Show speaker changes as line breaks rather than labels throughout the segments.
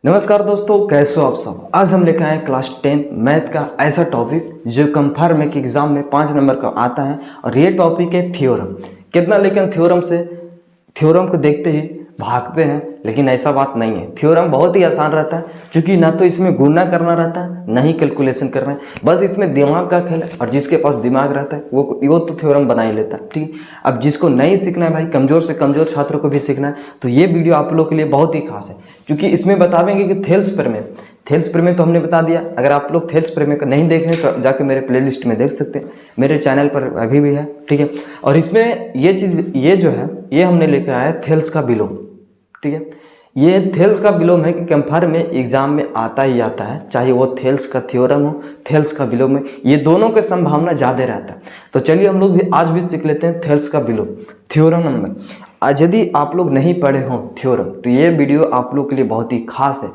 नमस्कार दोस्तों, कैसे हो आप सब। आज हम लेकर आए हैं क्लास 10 मैथ का ऐसा टॉपिक जो कंफर्म है कि एग्जाम में 5 नंबर का आता है। और ये टॉपिक है थ्योरम। कितना लेकिन थ्योरम को देखते ही भागते हैं, लेकिन ऐसा बात नहीं है। थ्योरम बहुत ही आसान रहता है, क्योंकि ना तो इसमें गुणा करना रहता है ना ही कैलकुलेशन करना है। बस इसमें दिमाग का खेल है, और जिसके पास दिमाग रहता है वो तो थ्योरम बना ही लेता है। ठीक है, अब जिसको नहीं सीखना है भाई, कमज़ोर से कमज़ोर छात्र को भी सीखना है, तो ये वीडियो आप लोग के लिए बहुत ही खास है। क्योंकि इसमें बतावेंगे कि थेल्स प्रमेय तो हमने बता दिया। अगर आप लोग थेल्स प्रमेय को नहीं देख रहे हैं तो जाके मेरे प्लेलिस्ट में देख सकते हैं, मेरे चैनल पर अभी भी है। ठीक है, और इसमें ये जो है ये हमने लेकर आया है थेल्स का विलोम। ठीक है, ये थेल्स का विलोम है कि कंफर्म में एग्जाम में आता ही आता है, चाहे वो थेल्स का थ्योरम हो, थेल्स का विलोम है, ये दोनों की संभावना ज़्यादा रहता है। तो चलिए हम लोग भी आज भी सीख लेते हैं थेल्स का विलोम, थ्योरम नंबर। आज यदि आप लोग नहीं पढ़े हो थ्योरम तो ये वीडियो आप लोग के लिए बहुत ही खास है।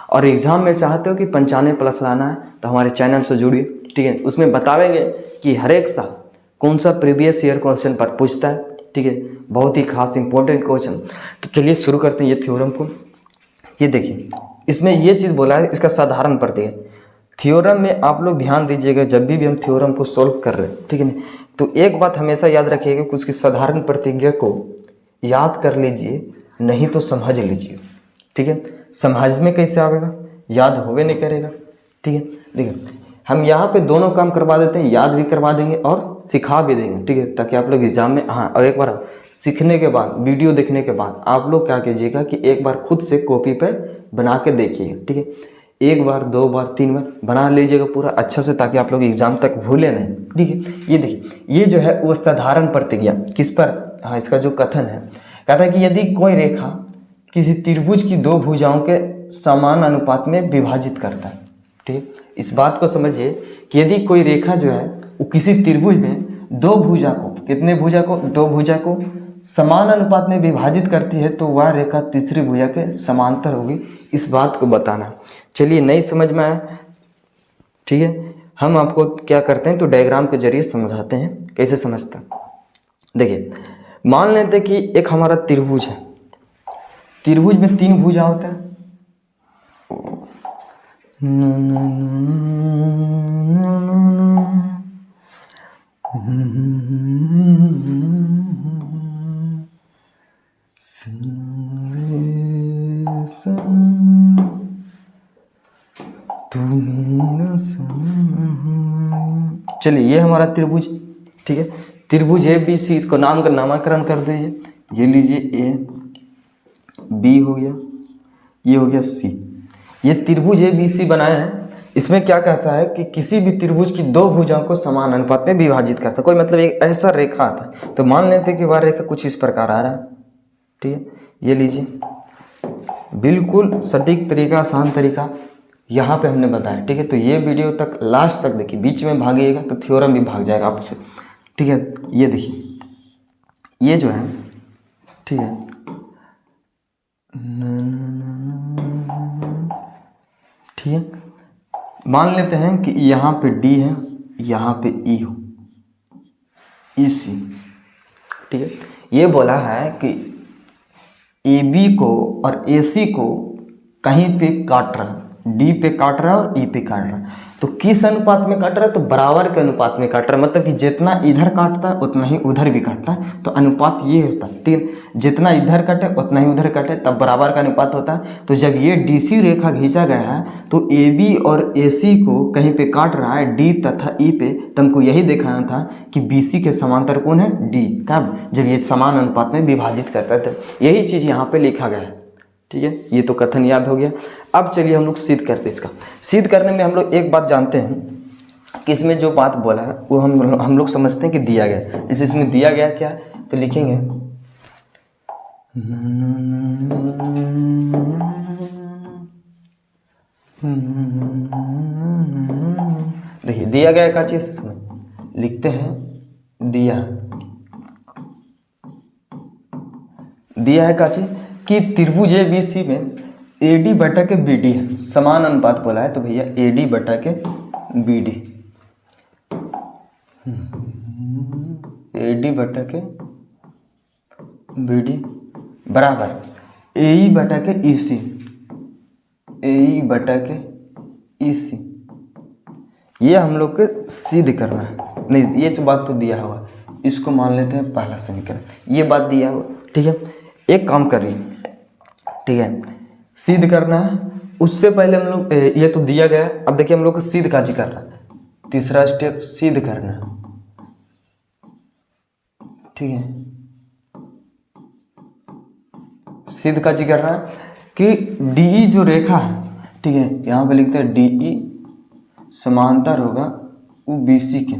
और एग्जाम में चाहते हो कि 95+ लाना है तो हमारे चैनल से जुड़िए। ठीक है, उसमें बतावेंगे कि हर एक साल कौन सा प्रीवियस ईयर क्वेश्चन पर पूछता है। ठीक है, बहुत ही खास इंपॉर्टेंट क्वेश्चन। तो चलिए शुरू करते हैं ये थ्योरम को। ये देखिए, इसमें ये चीज़ बोला है, इसका साधारण प्रत्यय है। थ्योरम में आप लोग ध्यान दीजिएगा, जब भी हम थ्योरम को सॉल्व कर रहे हैं, ठीक है ना, तो एक बात हमेशा याद रखिएगा कि उसकी साधारण प्रतिज्ञा को याद कर लीजिए, नहीं तो समझ लीजिए। ठीक है, समझ में कैसे आवेगा, याद होवे नहीं करेगा। ठीक है, देखिए हम यहाँ पे दोनों काम करवा देते हैं, याद भी करवा देंगे और सिखा भी देंगे। ठीक है, ताकि आप लोग एग्जाम में और एक बार सीखने के बाद, वीडियो देखने के बाद आप लोग क्या कीजिएगा कि एक बार खुद से कॉपी पे बना के देखिए। ठीक है, 1 बार 2 बार 3 बार बना लीजिएगा पूरा अच्छा से, ताकि आप लोग एग्जाम तक भूले नहीं। ठीक है, ये देखिए, ये जो है वो साधारण प्रतिज्ञा किस पर, इसका जो कथन है, कहता है कि यदि कोई रेखा किसी त्रिभुज की 2 भुजाओं के समान अनुपात में विभाजित करता है। ठीक, इस बात को समझिए कि यदि कोई रेखा जो है वो किसी त्रिभुज में 2 भुजा को, कितने भुजा को, 2 भुजा को समान अनुपात में विभाजित करती है, तो वह रेखा तीसरी भुजा के समांतर होगी। इस बात को बताना। चलिए, नहीं समझ में आया, ठीक है, हम आपको क्या करते हैं तो डायग्राम के जरिए समझाते हैं कैसे समझता। देखिए, मान लेते हैं कि एक हमारा त्रिभुज है। त्रिभुज में 3 भुजा होता है। चलिए, ये हमारा त्रिभुज। ठीक है, त्रिभुज ABC, इसको नाम का नामकरण कर दीजिए। ये लीजिए A, B हो गया, ये हो गया C। ये त्रिभुज ABC बनाया है। इसमें क्या कहता है कि किसी भी त्रिभुज की 2 भुजाओं को समान अनुपात में विभाजित करता है। कोई मतलब एक ऐसा रेखा आता है, तो मान लेते हैं कि वह रेखा कुछ इस प्रकार आ रहा है। ठीक है, ये लीजिए, बिल्कुल सटीक तरीका, आसान तरीका यहाँ पे हमने बताया। ठीक है, तो ये वीडियो तक लास्ट तक देखिए, बीच में भागिएगा तो थ्योरम भी भाग जाएगा आपसे। ठीक है, ये देखिए, ये जो है, ठीक है, ठीक है, मान लेते हैं कि यहाँ पे D है, यहाँ पे E हो, EC। ठीक है, ये बोला है कि AB को और AC को कहीं पे काट रहा है, D पे काट रहा है और E पे काट रहा है। तो किस अनुपात में काट रहा है, तो बराबर के अनुपात में काट रहा है। मतलब कि जितना इधर काटता है उतना ही उधर भी काटता है। तो अनुपात ये होता है, ठीक है, जितना इधर कटे उतना ही उधर कटे, तब बराबर का अनुपात होता है। तो जब ये DC रेखा खींचा गया है तो AB और AC को कहीं पे काट रहा है, D तथा E पे, तो हमको यही दिखाना था कि BC के समांतर कौन है, D। कब, जब ये समान अनुपात में विभाजित करता है। तो यही चीज़ यहाँ पे लिखा गया है। ठीक है, ये तो कथन याद हो गया। अब चलिए हम लोग सिद्ध करते हैं। इसका सिद्ध करने में हम लोग एक बात जानते हैं कि इसमें जो बात बोला है वो हम लोग समझते हैं कि दिया गया। जैसे इसमें दिया गया क्या, तो लिखेंगे देखिए, दिया गया क्या चीज, इसमें लिखते हैं दिया है क्या चीज कि त्रिभुज ABC में AD बटा के BD है, समान अनुपात बोला है। तो भैया AD बटा के BD, AD बटा के BD बराबर AE बटा के EC, ए बटा के ई सी, ये हम लोग को सिद्ध करना है। नहीं, ये तो बात तो दिया हुआ, इसको मान लेते हैं पहला समीकरण, ये बात दिया हुआ, ठीक है। एक काम करिए, ठीक है, सिद्ध करना है। उससे पहले हम लोग ये तो दिया गया, अब देखिए हम लोग को सिद्ध काजी करना है। तीसरा स्टेप सिद्ध करना है, ठीक है। सिद्ध काजी करना है कि डी जो रेखा है, ठीक है, यहाँ पे लिखते हैं डी समांतर होगा वो बी सी के,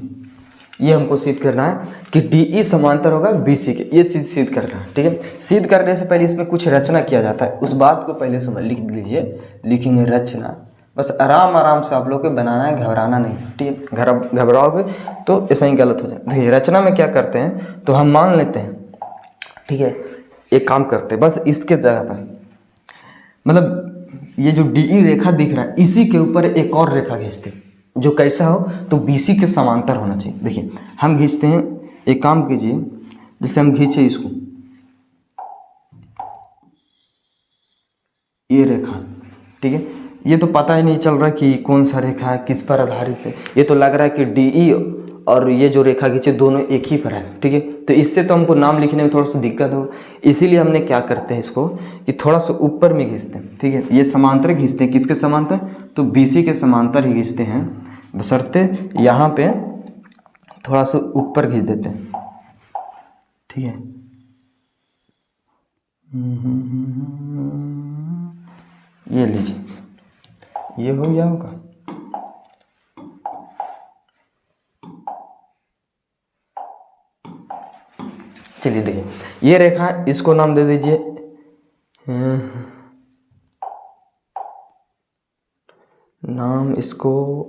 ये हमको सिद्ध करना है कि डी समांतर होगा बी सी के, ये चीज़ सिद्ध करना है, ठीक है। सिद्ध करने से पहले इसमें कुछ रचना किया जाता है, उस बात को पहले समझ लिख लीजिए, लिखेंगे रचना। बस आराम आराम से आप लोग को बनाना है, घबराना नहीं, ठीक है। घबराओगे तो ऐसा ही गलत हो जाए। देखिए रचना में क्या करते हैं, तो हम मान लेते हैं, ठीक है, एक काम करते हैं, बस इसके जगह पर मतलब ये जो डी रेखा दिख रहा है, इसी के ऊपर एक और रेखा खींचते हैं जो कैसा हो, तो बीसी के समांतर होना चाहिए। देखिए हम खींचते हैं, एक काम कीजिए, जैसे हम खींचे इसको, ये रेखा, ठीक है, ये तो पता ही नहीं चल रहा कि कौन सा रेखा है, किस पर आधारित है, ये तो लग रहा है कि डी और ये जो रेखा खींचे दोनों एक ही पर है, ठीक है। तो इससे तो हमको नाम लिखने में थोड़ा सा दिक्कत हो, इसीलिए हमने क्या करते हैं इसको कि थोड़ा सा ऊपर में खींचते हैं, ठीक है। ये समांतर खींचते हैं, किसके समांतर, तो बीसी के समांतर ही खींचते हैं, बशर्ते यहाँ पे थोड़ा सा ऊपर खींच देते हैं, ठीक है। ये लीजिए, ये हो गया होगा, चलिए देखिए ये रेखा, इसको नाम दे दीजिए नाम, इसको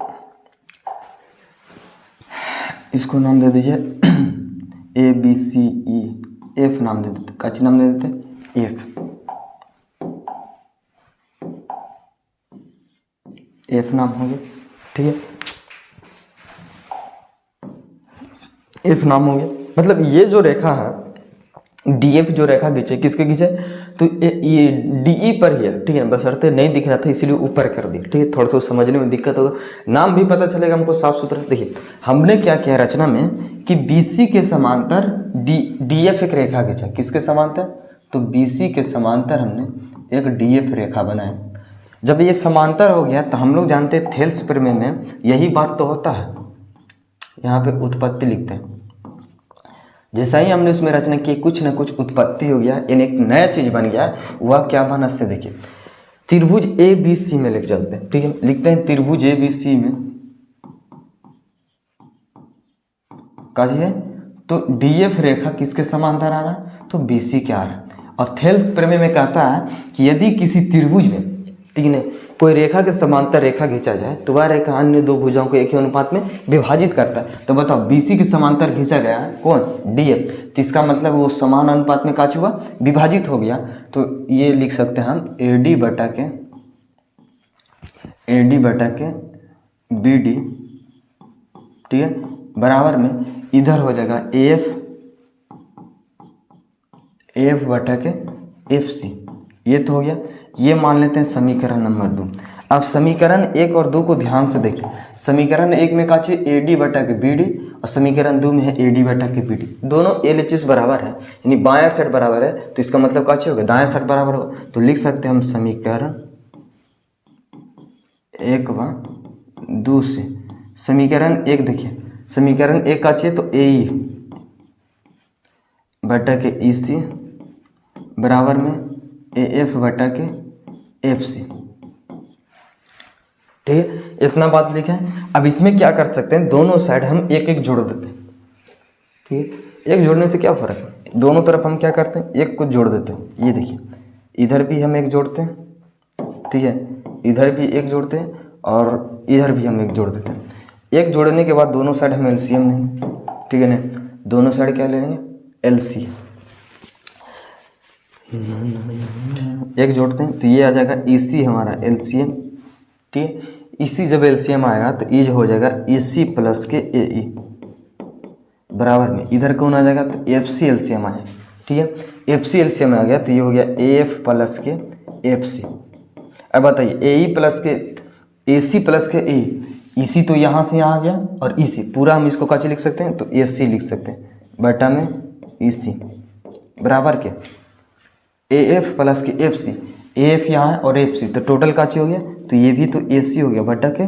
नाम दे दीजिए A B C E, F नाम दे देते, काची नाम दे देते, एफ नाम हो गया, ठीक है, एफ नाम हो गया। मतलब ये जो रेखा है डीएफ जो रेखा खींचे, किसके खींचे, तो ये डीई पर ही है, ठीक है, बशर्ते नहीं दिख रहा था इसीलिए ऊपर कर दिया, ठीक है। थोड़ा सा समझने में दिक्कत होगा, नाम भी पता चलेगा हमको साफ सुथरा। देखिए हमने क्या किया रचना में कि बीसी के समांतर डीएफ एक रेखा खींचा, किसके समांतर, तो बीसी के समांतर हमने एक डीएफ रेखा बनाया। जब ये समांतर हो गया तो हम लोग जानते हैं थेल्स प्रमेय में यही बात तो होता है, यहाँ पे उत्पत्ति लिखते हैं। जैसा ही हमने उसमें रचना की, कुछ ना कुछ उत्पत्ति हो गया, यानी एक नया चीज बन गया। वह क्या बना, से देखिए त्रिभुज ए बी सी में लिख चलते हैं, ठीक है, लिखते हैं त्रिभुज ए बी सी में काजी है, तो डीएफ रेखा किसके समांतर आ रहा है, तो बीसी के आ रहा है। और थेल्स प्रमेय में कहता है कि यदि किसी त्रिभुज में, ठीक है, कोई रेखा के समांतर रेखा खींचा जाए तो वह रेखा अन्य दो भुजाओं को एक ही अनुपात में विभाजित करता है। तो बताओ बीसी के समांतर खींचा गया है कौन, डीएफ, तो इसका मतलब वो समान अनुपात में काच हुआ, विभाजित हो गया। तो ये लिख सकते हैं हम एडी बटा के बीडी, ठीक है, बराबर में इधर हो जाएगा एफ बटा के एफ सी, ये तो हो गया। ये मान लेते हैं समीकरण नंबर 2। अब समीकरण 1 और 2 को ध्यान से देखिए। समीकरण 1 में काचे ए डी बटा के बी डी और समीकरण 2 में है ए डी बटा के बी डी। दोनों LHS बराबर है, यानी बायां सेट बराबर है, तो इसका मतलब काचे होगा दायां सेट बराबर होगा। तो लिख सकते हैं हम समीकरण 1 व 2 से समीकरण 1 देखिए, समीकरण 1 काचे तो ए बटा के ई सी बराबर में ए एफ बटा के एफ सी, ठीक है, इतना बात लिखा है। अब इसमें क्या कर सकते हैं, दोनों साइड हम एक एक जोड़ देते हैं, ठीक है। एक जोड़ने से क्या फ़र्क है, दोनों तरफ हम क्या करते हैं, एक को जोड़ देते हैं। ये देखिए इधर भी हम एक जोड़ते हैं, ठीक है, इधर भी एक जोड़ते हैं और इधर भी हम एक जोड़ देते हैं। एक जोड़ने के बाद दोनों साइड हम एलसीएम लेंगे, ठीक है ना, दोनों साइड क्या लेंगे, एलसीएम। एक जोड़ते हैं तो ये आ जाएगा EC हमारा एलसीएम, ठीक है। EC जब एलसीएम आएगा तो ईज हो जाएगा EC प्लस के AE बराबर में इधर कौन आ जाएगा, तो FC एलसीएम आ जाएगा, ठीक है। FC एलसीएम आ गया तो ये हो गया AF प्लस के FC। अब बताइए ए ई प्लस के ए सी प्लस के ए ई सी तो यहाँ से यहाँ आ गया और ई सी पूरा हम इसको कैसे लिख सकते हैं तो ए सी लिख सकते हैं बटा में ई सी बराबर के ए एफ प्लस के एफ सी ए एफ यहाँ है और एफ सी तो टोटल काची हो गया तो ये भी तो ए सी हो गया बटा के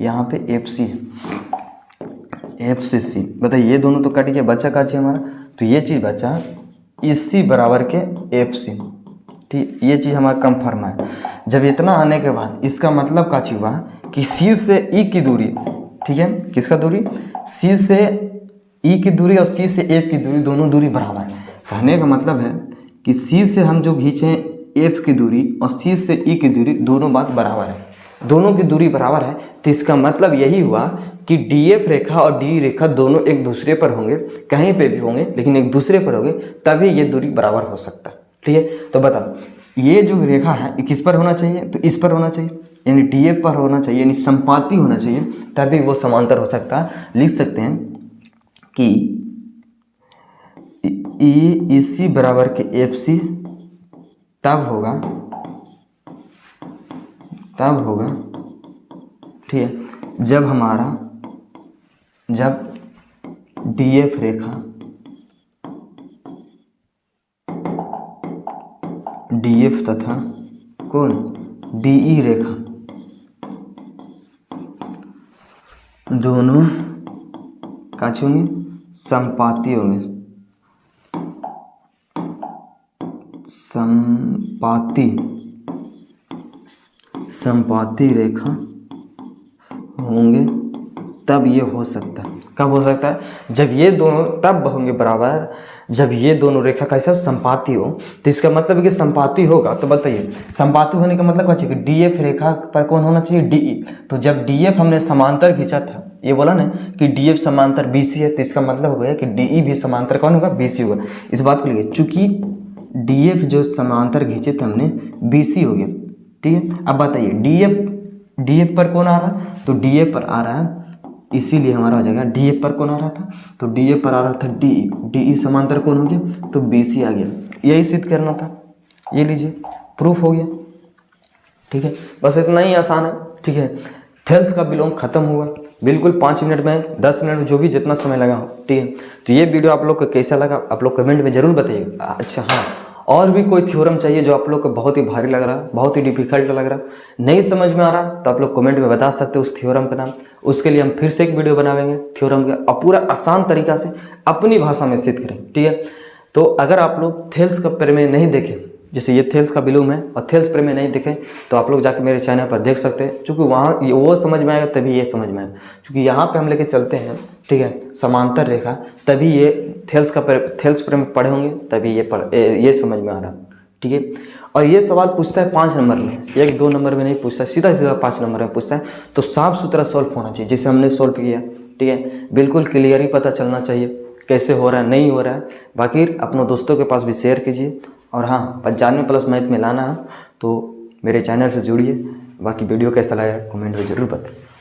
यहाँ पे एफ सी एफ से सी। बताइए ये दोनों तो कट गया बचा काची हमारा तो ये चीज़ बचा ई सी बराबर के एफ सी। ठीक ये चीज़ हमारा कंफर्म है। जब इतना आने के बाद इसका मतलब का चीज़ हुआ कि सी से ई की दूरी, ठीक है किसका दूरी सी से ई की दूरी और सी से एफ की दूरी दोनों दूरी बराबर है। कहने का मतलब है कि सी से हम जो खींचे एफ की दूरी और सी से ई की दूरी दोनों बात बराबर है, दोनों की दूरी बराबर है। तो इसका मतलब यही हुआ कि डी एफ रेखा और डी रेखा दोनों एक दूसरे पर होंगे, कहीं पे भी होंगे लेकिन एक दूसरे पर होंगे, तभी ये दूरी बराबर हो सकता है। ठीक है तो बताओ ये जो रेखा है ये किस पर होना चाहिए तो इस पर होना चाहिए, यानी डी एफ पर होना चाहिए, यानी संपाती होना चाहिए, तभी वो समांतर हो सकता है। लिख सकते हैं कि ई सी बराबर के एफ सी तब होगा ठीक है जब डी एफ रेखा डी एफ तथा कौन डी ई रेखा दोनों काचे होंगे संपाती होंगे, संपाती रेखा होंगे तब ये हो सकता है। कब हो सकता है जब ये दोनों तब होंगे बराबर जब ये दोनों रेखा कैसा संपाती हो। तो इसका मतलब है कि संपाती होगा तो बताइए संपाती होने का मतलब क्या चाहिए कि डी एफ रेखा पर कौन होना चाहिए डी ई। तो जब डी एफ हमने समांतर खींचा था ये बोला ना कि डी एफ समांतर बी सी है तो इसका मतलब हो गया कि डी ई भी समांतर कौन होगा बी सी होगा। इस बात को लिखिए चूंकि डी एफ जो समांतर खींचे थे हमने बी सी हो गया। ठीक है अब बताइए डी एफ पर कौन आ रहा है तो डी एफ पर आ रहा है, इसीलिए हमारा हो जाएगा डी एफ पर कौन आ रहा था तो डी एफ पर आ रहा था डी ई समांतर कौन हो गया तो बी सी आ गया। यही सिद्ध करना था, ये लीजिए प्रूफ हो गया। ठीक है बस इतना ही आसान है। ठीक है थेल्स का विलोम खत्म हुआ बिल्कुल 5 मिनट में 10 मिनट में जो भी जितना समय लगा हो। ठीक है तो ये वीडियो आप लोग को कैसा लगा आप लोग कमेंट में ज़रूर बताइएगा। अच्छा हाँ और भी कोई थ्योरम चाहिए जो आप लोग को बहुत ही भारी लग रहा बहुत ही डिफिकल्ट लग रहा नहीं समझ में आ रहा तो आप लोग कमेंट में बता सकते हो उस थ्योरम का नाम। उसके लिए हम फिर से एक वीडियो बनावेंगे थ्योरम का पूरा आसान तरीका से अपनी भाषा में सिद्ध करें। ठीक है तो अगर आप लोग थेल्स का प्रमेय नहीं देखें जैसे ये थेल्स का विलोम है और थेल्स प्रमेय नहीं देखें तो आप लोग जाके मेरे चैनल पर देख सकते हैं क्योंकि वहाँ वो समझ में आएगा तभी ये समझ में आएगा। क्योंकि यहाँ पे हम लेके चलते हैं ठीक है समांतर रेखा तभी ये थेल्स प्रमेय पढ़े होंगे तभी ये समझ में आ रहा। ठीक है और ये सवाल पूछता है 5 नंबर में 1-2 नंबर में नहीं पूछता सीधा 5 नंबर में पूछता है तो साफ सुथरा सॉल्व होना चाहिए जैसे हमने सॉल्व किया। ठीक है बिल्कुल क्लियर ही पता चलना चाहिए कैसे हो रहा है नहीं हो रहा है। बाकी अपनों दोस्तों के पास भी शेयर कीजिए और हाँ 95+ मैथ में लाना है तो मेरे चैनल से जुड़िए। बाकी वीडियो कैसा लगा कमेंट में ज़रूर बताएं।